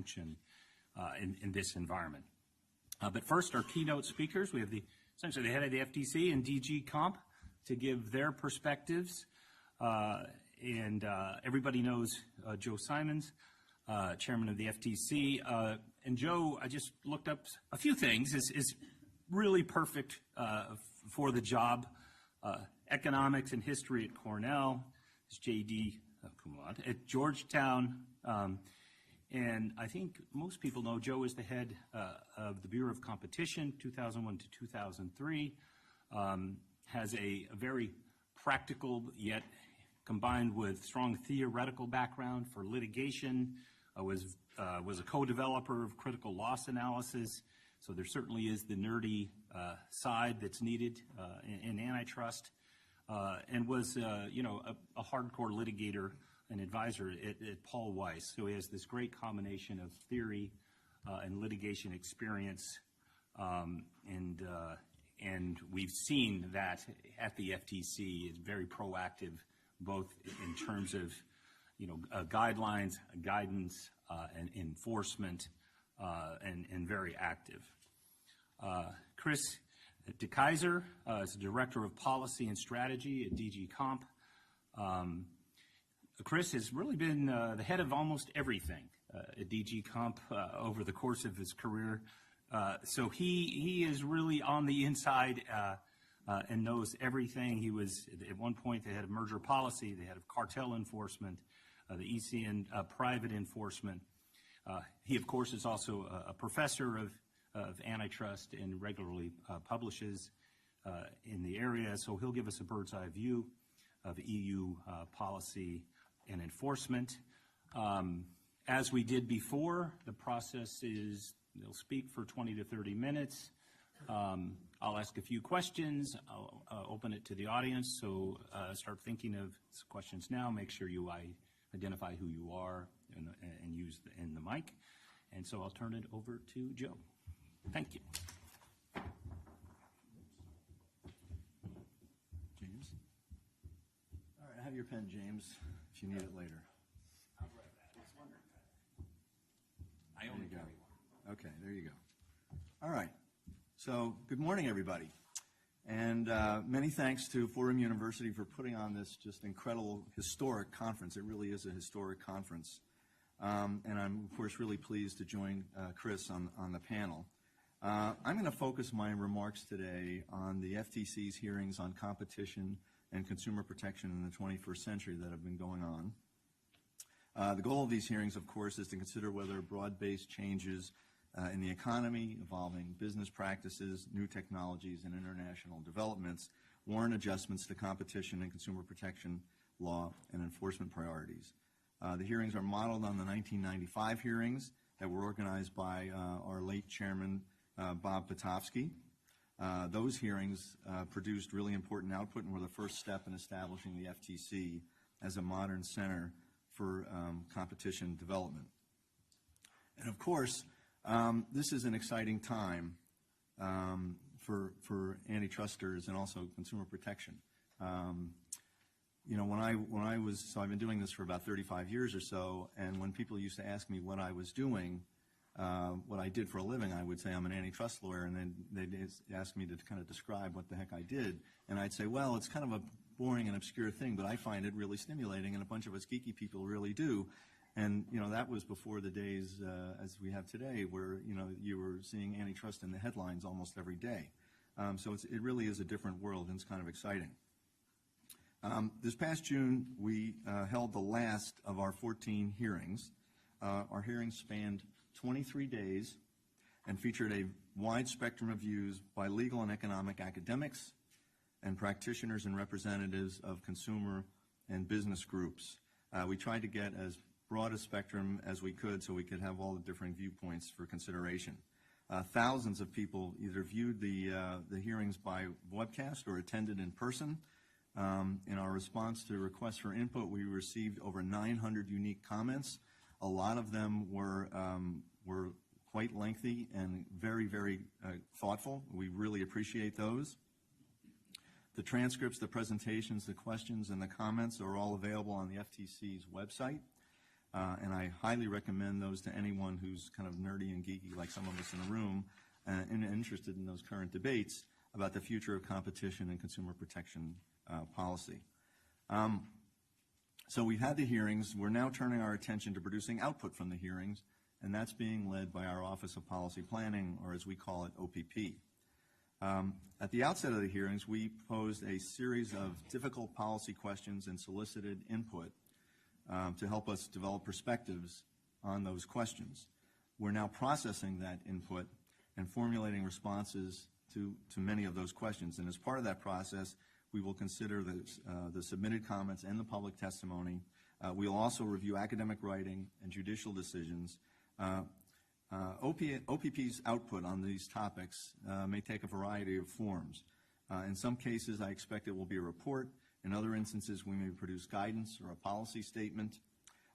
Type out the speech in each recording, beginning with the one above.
function in this environment. But first, our keynote speakers. We have essentially the head of the FTC and DG Comp to give their perspectives. Everybody knows Joe Simons, Chairman of the FTC. And Joe, I just looked up a few things, is really perfect for the job. Economics and history at Cornell, his JD at Georgetown. And I think most people know Joe is the head of the Bureau of Competition, 2001 to 2003. Has a very practical yet combined with strong theoretical background for litigation. Was a co-developer of critical loss analysis. So there certainly is the nerdy side that's needed in antitrust, and was a hardcore litigator and advisor at Paul Weiss. So he has this great combination of theory and litigation experience, and we've seen that at the FTC is very proactive, both in terms of guidelines, guidance, and enforcement, and very active. Chris DeKaiser is the Director of Policy and Strategy at DG Comp. Chris has really been the head of almost everything at DG Comp over the course of his career. So he is really on the inside and knows everything. He was at one point the head of merger policy, the head of cartel enforcement, the ECN private enforcement. He, of course, is also a professor of antitrust and regularly publishes in the area. So he'll give us a bird's eye view of EU policy and enforcement. As we did before, the process is they'll speak for 20 to 30 minutes. I'll ask a few questions. I'll open it to the audience. So start thinking of questions now. Make sure you identify who you are and use the mic. And so I'll turn it over to Joe. Thank you. James? All right, I have your pen, James, if you need it later. I'll grab that. I was wondering that. I only carry one. Okay, there you go. All right. So, good morning, everybody. And many thanks to Fordham University for putting on this just incredible historic conference. It really is a historic conference. And I'm, of course, really pleased to join Chris on the panel. I'm going to focus my remarks today on the FTC's hearings on competition and consumer protection in the 21st century that have been going on. The goal of these hearings, of course, is to consider whether broad-based changes in the economy, evolving business practices, new technologies, and international developments warrant adjustments to competition and consumer protection law and enforcement priorities. The hearings are modeled on the 1995 hearings that were organized by our late chairman, Bob Potofsky. Those hearings produced really important output and were the first step in establishing the FTC as a modern center for competition development. And of course, this is an exciting time for antitrusters and also consumer protection. So I've been doing this for about 35 years or so, and when people used to ask me what I was doing, what I did for a living, I would say I'm an antitrust lawyer, and then they'd ask me to kind of describe what the heck I did, and I'd say, well, it's kind of a boring and obscure thing, but I find it really stimulating, and a bunch of us geeky people really do. And, that was before the days as we have today where, you were seeing antitrust in the headlines almost every day. So it really is a different world, and it's kind of exciting. This past June, we held the last of our 14 hearings. Our hearings spanned 23 days and featured a wide spectrum of views by legal and economic academics and practitioners and representatives of consumer and business groups. We tried to get as broad a spectrum as we could so we could have all the different viewpoints for consideration. Thousands of people either viewed the hearings by webcast or attended in person. In our response to requests for input, we received over 900 unique comments. A lot of them were quite lengthy and very, very thoughtful. We really appreciate those. The transcripts, the presentations, the questions, and the comments are all available on the FTC's website. and I highly recommend those to anyone who's kind of nerdy and geeky like some of us in the room and interested in those current debates about the future of competition and consumer protection policy. So we've had the hearings. We're now turning our attention to producing output from the hearings, and that's being led by our Office of Policy Planning, or as we call it, OPP. At the outset of the hearings, we posed a series of difficult policy questions and solicited input to help us develop perspectives on those questions. We're now processing that input and formulating responses to many of those questions. And as part of that process, we will consider the submitted comments and the public testimony. We'll also review academic writing and judicial decisions. OPP's output on these topics may take a variety of forms. In some cases, I expect it will be a report. In other instances, we may produce guidance or a policy statement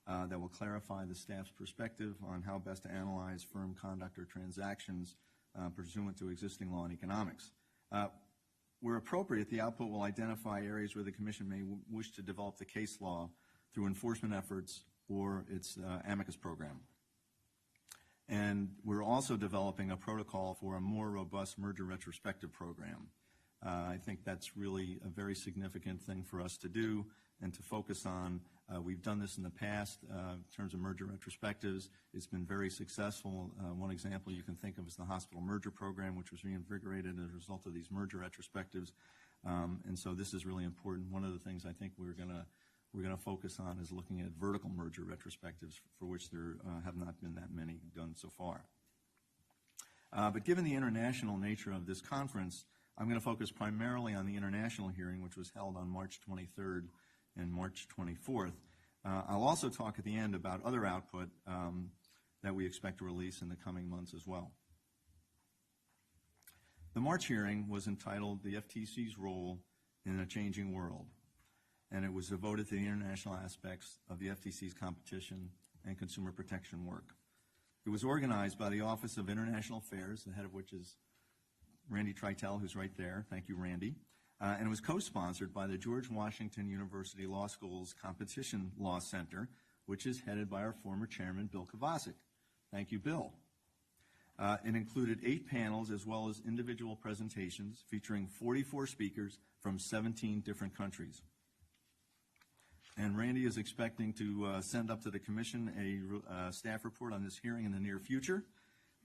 that will clarify the staff's perspective on how best to analyze firm conduct or transactions pursuant to existing law and economics. Where appropriate, the output will identify areas where the Commission may wish to develop the case law through enforcement efforts or its amicus program. And we're also developing a protocol for a more robust merger retrospective program. I think that's really a very significant thing for us to do and to focus on. We've done this in the past in terms of merger retrospectives. It's been very successful. One example you can think of is the hospital merger program, which was reinvigorated as a result of these merger retrospectives. And so this is really important. One of the things I think we're going to focus on is looking at vertical merger retrospectives, for which there have not been that many done so far. But given the international nature of this conference, I'm going to focus primarily on the international hearing, which was held on March 23rd and March 24th. I'll also talk at the end about other output that we expect to release in the coming months as well. The March hearing was entitled "The FTC's Role in a Changing World," and it was devoted to the international aspects of the FTC's competition and consumer protection work. It was organized by the Office of International Affairs, the head of which is Randy Treitel, who's right there. Thank you, Randy. And it was co-sponsored by the George Washington University Law School's Competition Law Center, which is headed by our former chairman, Bill Kovacic. Thank you, Bill. It included 8 panels as well as individual presentations featuring 44 speakers from 17 different countries. And Randy is expecting to send up to the Commission a staff report on this hearing in the near future.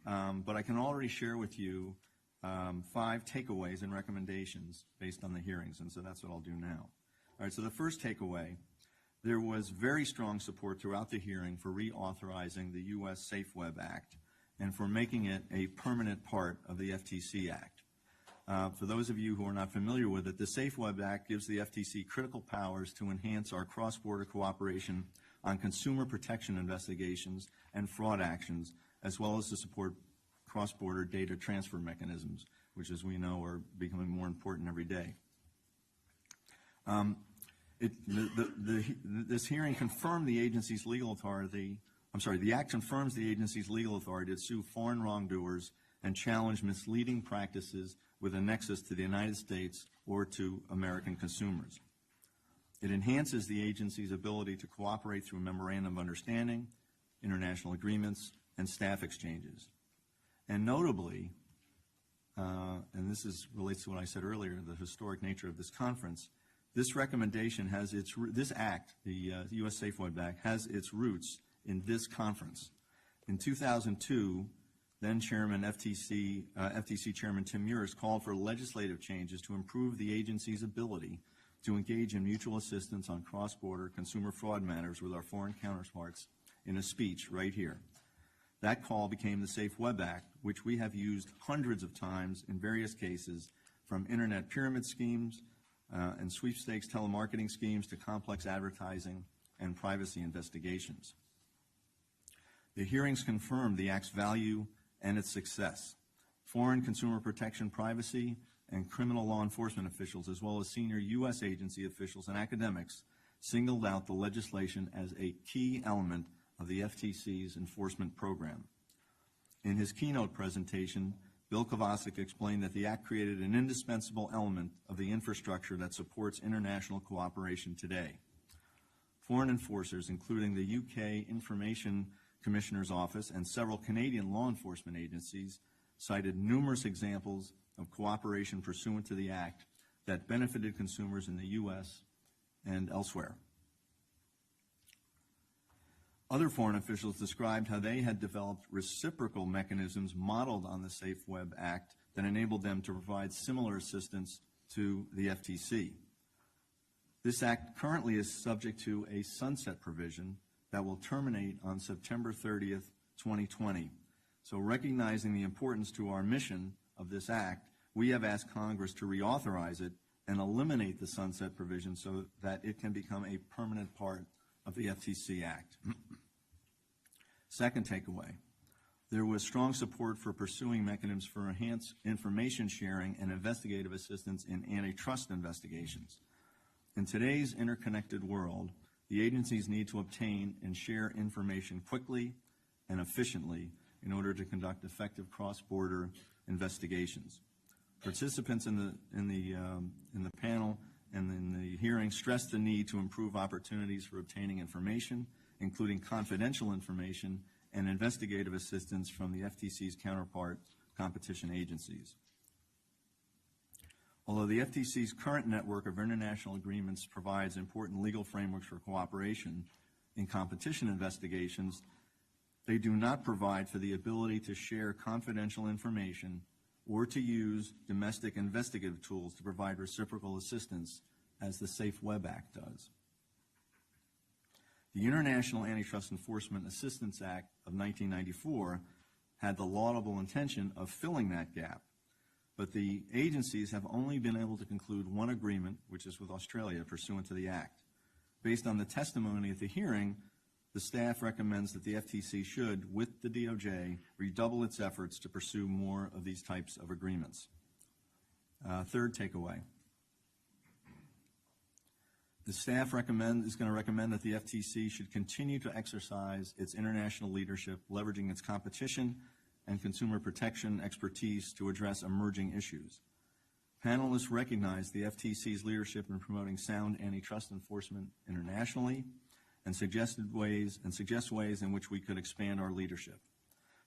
But I can already share with you 5 takeaways and recommendations based on the hearings, and so that's what I'll do now. All right, so the first takeaway, there was very strong support throughout the hearing for reauthorizing the U.S. Safe Web Act and for making it a permanent part of the FTC Act. For those of you who are not familiar with it, the Safe Web Act gives the FTC critical powers to enhance our cross-border cooperation on consumer protection investigations and fraud actions, as well as to support cross-border data transfer mechanisms, which, as we know, are becoming more important every day. This hearing confirmed the agency's legal authority. The Act confirms the agency's legal authority to sue foreign wrongdoers and challenge misleading practices with a nexus to the United States or to American consumers. It enhances the agency's ability to cooperate through memorandum of understanding, international agreements, and staff exchanges. And notably, and this relates to what I said earlier, the historic nature of this conference, this recommendation has this act, the U.S. Safe Web Act, has its roots in this conference. In 2002, then FTC Chairman Tim Muirs called for legislative changes to improve the agency's ability to engage in mutual assistance on cross-border consumer fraud matters with our foreign counterparts in a speech right here. That call became the Safe Web Act, which we have used hundreds of times in various cases, from internet pyramid schemes and sweepstakes telemarketing schemes to complex advertising and privacy investigations. The hearings confirmed the Act's value and its success. Foreign consumer protection, privacy, and criminal law enforcement officials, as well as senior U.S. agency officials and academics, singled out the legislation as a key element of the FTC's enforcement program. In his keynote presentation, Bill Kovacic explained that the Act created an indispensable element of the infrastructure that supports international cooperation today. foreign enforcers, including the UK Information Commissioner's Office and several Canadian law enforcement agencies, cited numerous examples of cooperation pursuant to the Act that benefited consumers in the U.S. and elsewhere. Other foreign officials described how they had developed reciprocal mechanisms modeled on the Safe Web Act that enabled them to provide similar assistance to the FTC. This act currently is subject to a sunset provision that will terminate on September 30th, 2020. So recognizing the importance to our mission of this act, we have asked Congress to reauthorize it and eliminate the sunset provision so that it can become a permanent part of the FTC Act. Second takeaway, there was strong support for pursuing mechanisms for enhanced information sharing and investigative assistance in antitrust investigations. In today's interconnected world, the agencies need to obtain and share information quickly and efficiently in order to conduct effective cross-border investigations. Participants in the panel and in the hearing stressed the need to improve opportunities for obtaining information, including confidential information and investigative assistance from the FTC's counterpart competition agencies. Although the FTC's current network of international agreements provides important legal frameworks for cooperation in competition investigations, they do not provide for the ability to share confidential information or to use domestic investigative tools to provide reciprocal assistance, as the Safe Web Act does. The International Antitrust Enforcement Assistance Act of 1994 had the laudable intention of filling that gap, but the agencies have only been able to conclude one agreement, which is with Australia, pursuant to the Act. Based on the testimony at the hearing, the staff recommends that the FTC should, with the DOJ, redouble its efforts to pursue more of these types of agreements. Third takeaway. The staff is going to recommend that the FTC should continue to exercise its international leadership, leveraging its competition and consumer protection expertise to address emerging issues. Panelists recognize the FTC's leadership in promoting sound antitrust enforcement internationally and suggest ways in which we could expand our leadership.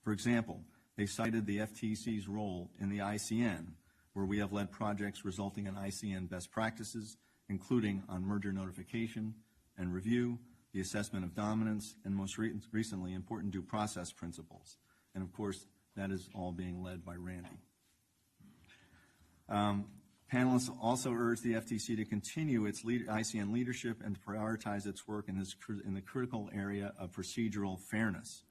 For example, they cited the FTC's role in the ICN, where we have led projects resulting in ICN best practices, including on merger notification and review, the assessment of dominance, and most recently, important due process principles. And of course, that is all being led by Randy. Panelists also urge the FTC to continue its ICN leadership and to prioritize its work in the critical area of procedural fairness.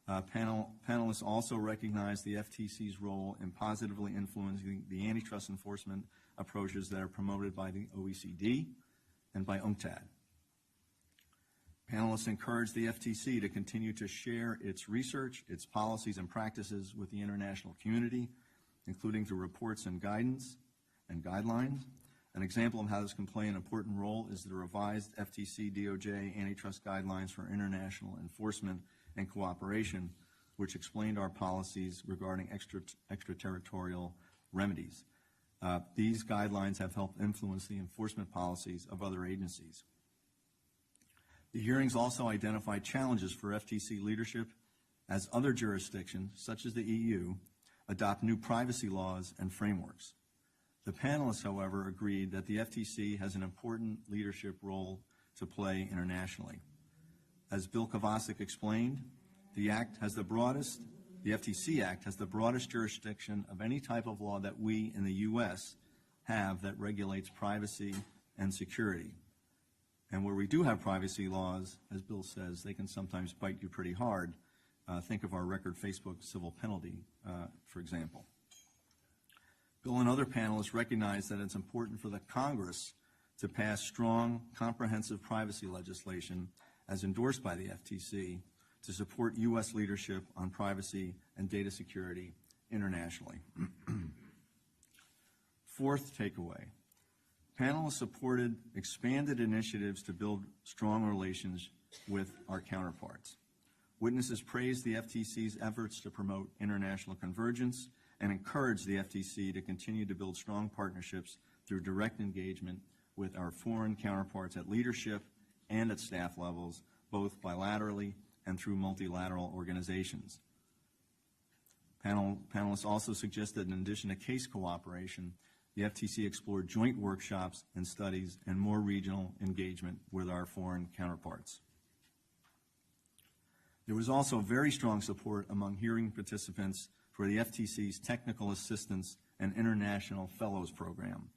Panelists also recognize the FTC's role in positively influencing the antitrust enforcement approaches that are promoted by the OECD and by UNCTAD. Panelists encourage the FTC to continue to share its research, its policies and practices with the international community, including through reports and guidance and guidelines. An example of how this can play an important role is the revised FTC DOJ antitrust guidelines for international enforcement and cooperation, which explained our policies regarding extraterritorial remedies. These guidelines have helped influence the enforcement policies of other agencies. The hearings also identified challenges for FTC leadership as other jurisdictions, such as the EU, adopt new privacy laws and frameworks. The panelists, however, agreed that the FTC has an important leadership role to play internationally. As Bill Kovacic explained, the FTC Act has the broadest jurisdiction of any type of law that we in the U.S. have that regulates privacy and security. And where we do have privacy laws, as Bill says, they can sometimes bite you pretty hard. Think of our record Facebook civil penalty, for example. Bill and other panelists recognize that it's important for the Congress to pass strong, comprehensive privacy legislation as endorsed by the FTC to support U.S. leadership on privacy and data security internationally. Fourth takeaway. Panelists supported expanded initiatives to build strong relations with our counterparts. Witnesses praised the FTC's efforts to promote international convergence and encouraged the FTC to continue to build strong partnerships through direct engagement with our foreign counterparts at leadership and at staff levels, both bilaterally and through multilateral organizations. Panelists also suggested, in addition to case cooperation, the FTC explored joint workshops and studies and more regional engagement with our foreign counterparts. There was also very strong support among hearing participants for the FTC's Technical Assistance and International Fellows Program.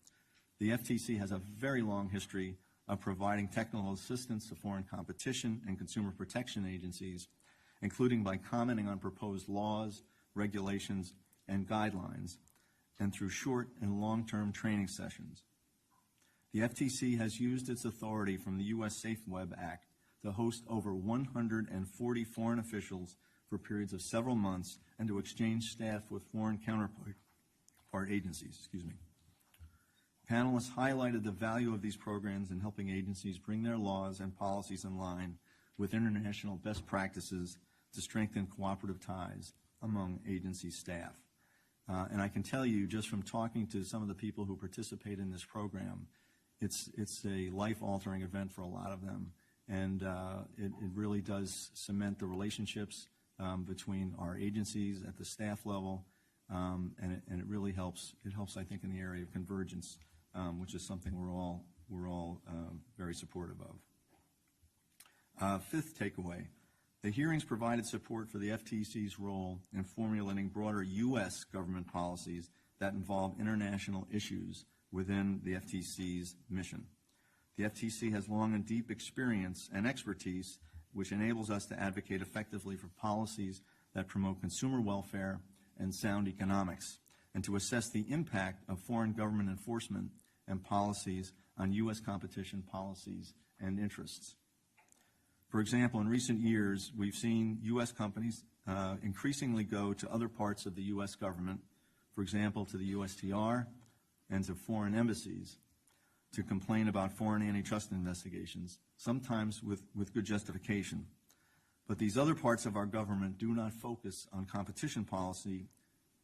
The FTC has a very long history of providing technical assistance to foreign competition and consumer protection agencies, including by commenting on proposed laws, regulations, and guidelines, and through short and long-term training sessions. The FTC has used its authority from the U.S. Safe Web Act to host over 140 foreign officials for periods of several months and to exchange staff with foreign counterpart agencies. Panelists highlighted the value of these programs in helping agencies bring their laws and policies in line with international best practices to strengthen cooperative ties among agency staff. And I can tell you, just from talking to some of the people who participate in this program, it's a life-altering event for a lot of them. And it really does cement the relationships between our agencies at the staff level, and it really helps. It helps, I think, in the area of convergence, which is something we're all very supportive of. Fifth takeaway: the hearings provided support for the FTC's role in formulating broader U.S. government policies that involve international issues within the FTC's mission. The FTC has long and deep experience and expertise, which enables us to advocate effectively for policies that promote consumer welfare and sound economics, and to assess the impact of foreign government enforcement and policies on U.S. competition policies and interests. For example, in recent years, we've seen U.S. companies increasingly go to other parts of the U.S. government, for example, to the USTR and to foreign embassies, to complain about foreign antitrust investigations, sometimes with good justification. But these other parts of our government do not focus on competition policy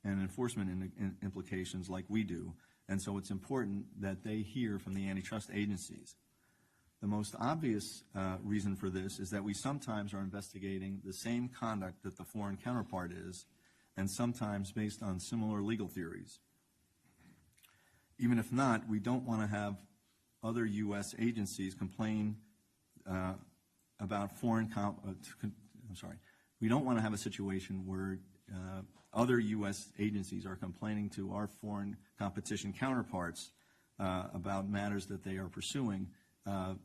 and enforcement implications like we do, and so it's important that they hear from the antitrust agencies. The most obvious reason for this is that we sometimes are investigating the same conduct that the foreign counterpart is, and sometimes based on similar legal theories. Even if not, we don't want to have other U.S. agencies complain about we don't want to have a situation where other U.S. agencies are complaining to our foreign competition counterparts about matters that they are pursuing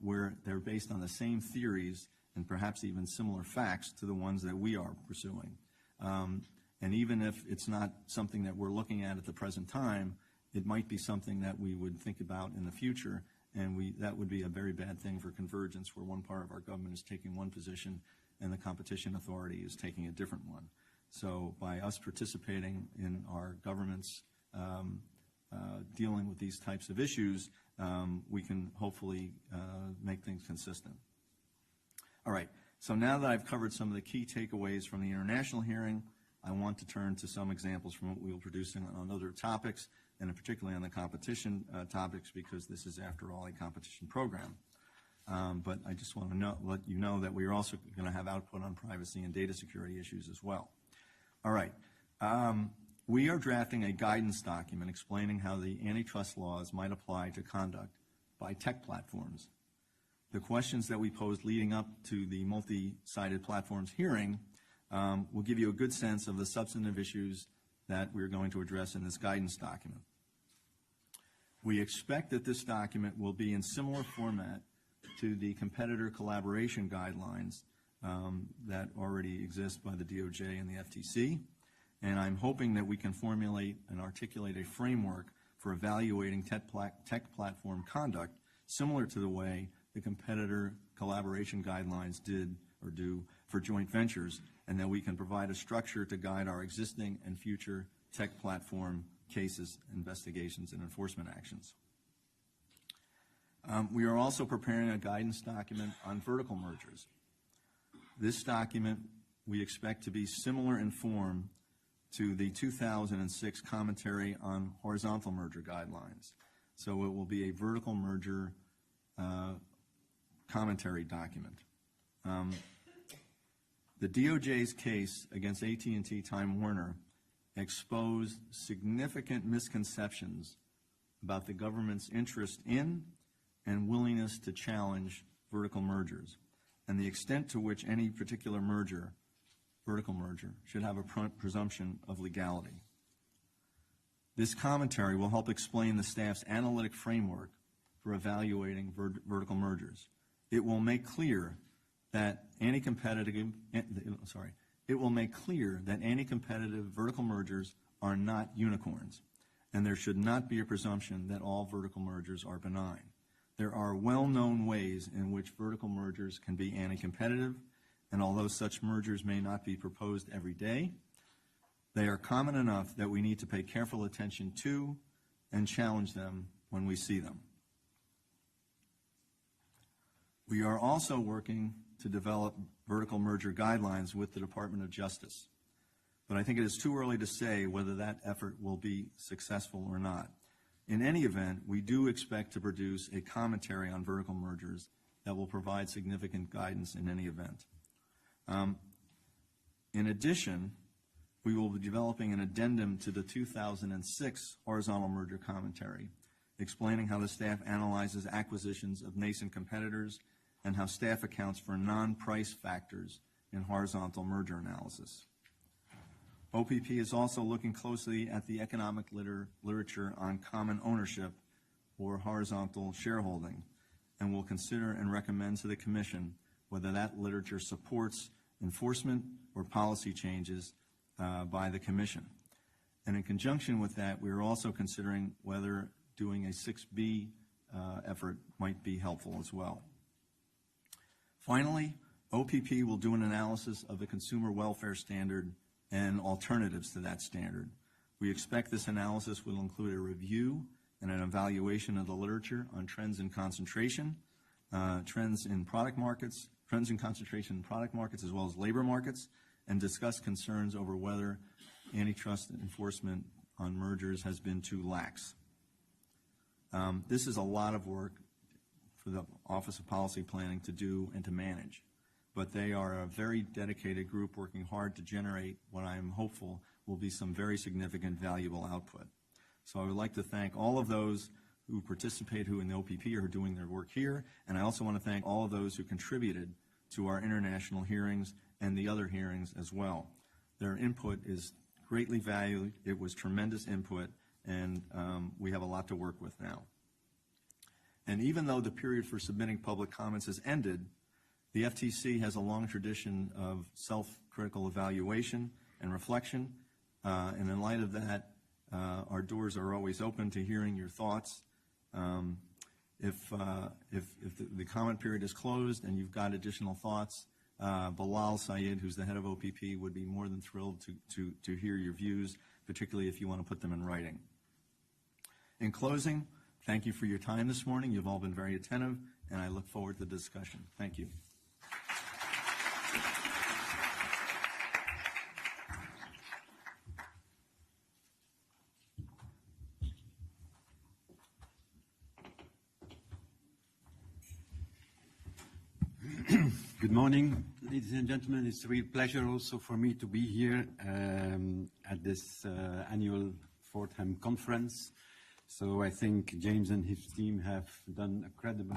where they're based on the same theories and perhaps even similar facts to the ones that we are pursuing. And even if it's not something that we're looking at the present time, it might be something that we would think about in the future, and that would be a very bad thing for convergence, where one part of our government is taking one position and the competition authority is taking a different one. So by us participating in our governments dealing with these types of issues, we can hopefully make things consistent. All right, so now that I've covered some of the key takeaways from the international hearing, I want to turn to some examples from what we will produce on other topics, and particularly on the competition topics, because this is, after all, a competition program. But I just want to let you know that we are also going to have output on privacy and data security issues as well. All right. We are drafting a guidance document explaining how the antitrust laws might apply to conduct by tech platforms. The questions that we posed leading up to the multi-sided platforms hearing will give you a good sense of the substantive issues that we're going to address in this guidance document. We expect that this document will be in similar format to the competitor collaboration guidelines that already exist by the DOJ and the FTC, and I'm hoping that we can formulate and articulate a framework for evaluating tech platform conduct similar to the way the competitor collaboration guidelines did or do for joint ventures, and that we can provide a structure to guide our existing and future tech platform cases, investigations, and enforcement actions. We are also preparing a guidance document on vertical mergers. This document we expect to be similar in form to the 2006 commentary on horizontal merger guidelines. So it will be a vertical merger commentary document. The DOJ's case against AT&T Time Warner exposed significant misconceptions about the government's interest in and willingness to challenge vertical mergers, and the extent to which any particular merger, vertical merger, should have a presumption of legality. This commentary will help explain the staff's analytic framework for evaluating vertical mergers. It will make clear that anti-competitive vertical mergers are not unicorns, and there should not be a presumption that all vertical mergers are benign. There are well-known ways in which vertical mergers can be anti-competitive, and although such mergers may not be proposed every day, they are common enough that we need to pay careful attention to and challenge them when we see them. We are also working to develop vertical merger guidelines with the Department of Justice, but I think it is too early to say whether that effort will be successful or not. In any event, we do expect to produce a commentary on vertical mergers that will provide significant guidance in any event. In addition, we will be developing an addendum to the 2006 horizontal merger commentary, explaining how the staff analyzes acquisitions of nascent competitors and how staff accounts for non-price factors in horizontal merger analysis. OPP is also looking closely at the economic literature on common ownership or horizontal shareholding, and will consider and recommend to the Commission whether that literature supports enforcement or policy changes by the Commission. And in conjunction with that, we are also considering whether doing a 6B effort might be helpful as well. Finally, OPP will do an analysis of the consumer welfare standard and alternatives to that standard. We expect this analysis will include a review and an evaluation of the literature on trends in concentration, trends in concentration in product markets as well as labor markets, and discuss concerns over whether antitrust enforcement on mergers has been too lax. This is a lot of work for the Office of Policy Planning to do and to manage, but they are a very dedicated group working hard to generate what I am hopeful will be some very significant valuable output. So I would like to thank all of those who participate, who in the OPP are doing their work here, and I also want to thank all of those who contributed to our international hearings and the other hearings as well. Their input is greatly valued. It was tremendous input, and we have a lot to work with now. And even though the period for submitting public comments has ended, the FTC has a long tradition of self-critical evaluation and reflection, and in light of that, our doors are always open to hearing your thoughts. If the comment period is closed and you've got additional thoughts, Bilal Sayed, who's the head of OPP, would be more than thrilled to hear your views, particularly if you want to put them in writing. In closing, thank you for your time this morning. You've all been very attentive, and I look forward to the discussion. Thank you. Good morning, ladies and gentlemen. It's a real pleasure also for me to be here at this annual Fordham conference. So I think James and his team have done incredible